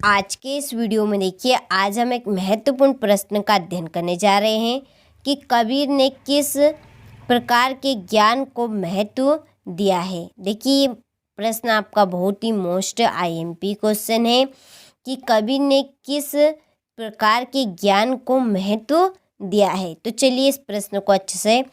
आज के इस वीडियो में देखिए, आज हम एक महत्वपूर्ण प्रश्न का अध्ययन करने जा रहे हैं कि कबीर ने किस प्रकार के ज्ञान को महत्व दिया है। देखिए, ये प्रश्न आपका बहुत ही मोस्ट आईएमपी क्वेश्चन है कि कबीर ने किस प्रकार के ज्ञान को महत्व दिया है। तो चलिए इस प्रश्न को अच्छे से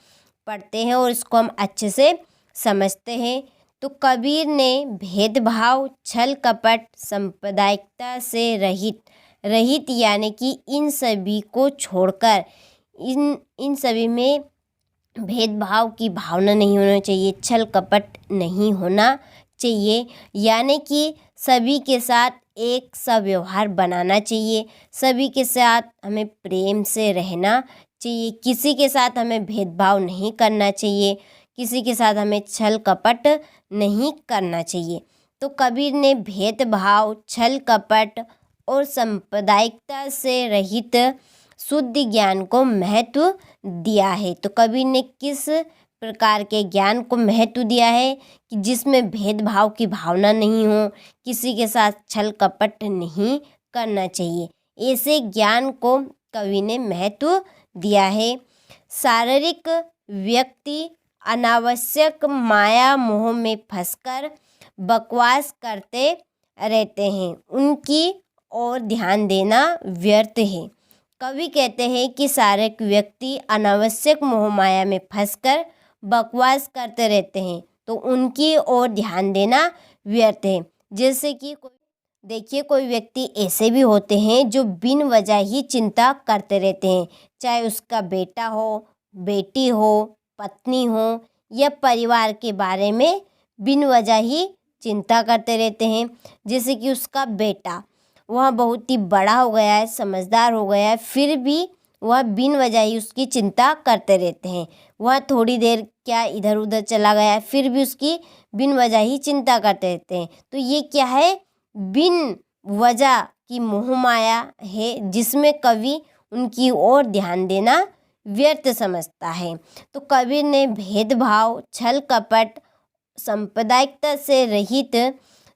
पढ़ते हैं और इसको हम अच्छे से समझते हैं। तो कबीर ने भेदभाव, छल कपट, सांप्रदायिकता से रहित यानी कि इन सभी को छोड़कर, इन सभी में भेदभाव की भावना नहीं होना चाहिए, छल कपट नहीं होना चाहिए, यानी कि सभी के साथ एक सा व्यवहार बनाना चाहिए, सभी के साथ हमें प्रेम से रहना चाहिए, किसी के साथ हमें भेदभाव नहीं करना चाहिए, किसी के साथ हमें छल कपट नहीं करना चाहिए। तो कबीर ने भेदभाव, छल कपट और सांप्रदायिकता से रहित शुद्ध ज्ञान को महत्व दिया है। तो कबीर ने किस प्रकार के ज्ञान को महत्व दिया है कि जिसमें भेदभाव की भावना नहीं हो, किसी के साथ छल कपट नहीं करना चाहिए, ऐसे ज्ञान को कवि ने महत्व दिया है। शारीरिक व्यक्ति अनावश्यक माया मोह में फंसकर बकवास करते रहते हैं, उनकी ओर ध्यान देना व्यर्थ है। कवि कहते हैं कि शारीरिक व्यक्ति अनावश्यक मोह माया में फंसकर बकवास करते रहते हैं, तो उनकी ओर ध्यान देना व्यर्थ है। जैसे कि देखिए, कोई व्यक्ति ऐसे भी होते हैं जो बिन वजह ही चिंता करते रहते हैं, चाहे उसका बेटा हो, बेटी हो, पत्नी हो या परिवार के बारे में बिन वजह ही चिंता करते रहते हैं। जैसे कि उसका बेटा, वह बहुत ही बड़ा हो गया है, समझदार हो गया है, फिर भी वह बिन वजह ही उसकी चिंता करते रहते हैं। वह थोड़ी देर क्या इधर उधर चला गया है, फिर भी उसकी बिन वजह ही चिंता करते रहते हैं। तो ये क्या है? बिन वजह की मोह माया है, जिसमें कवि उनकी ओर ध्यान देना व्यर्थ समझता है। तो कबीर ने भेदभाव, छल कपट, सांप्रदायिकता से रहित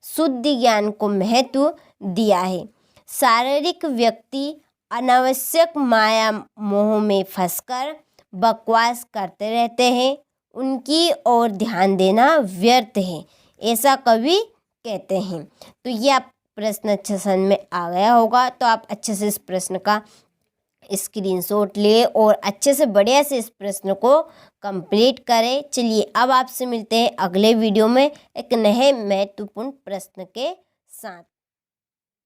शुद्ध ज्ञान को महत्व दिया है। शारीरिक व्यक्ति अनावश्यक माया मोह में फंसकर बकवास करते रहते हैं, उनकी ओर ध्यान देना व्यर्थ है, ऐसा कवि कहते हैं। तो ये आप प्रश्न अच्छे समझ में आ गया होगा। तो आप अच्छे से इस प्रश्न का स्क्रीनशॉट ले और अच्छे से बढ़िया से इस प्रश्न को कंप्लीट करें। चलिए अब आपसे मिलते हैं अगले वीडियो में एक नए महत्वपूर्ण प्रश्न के साथ।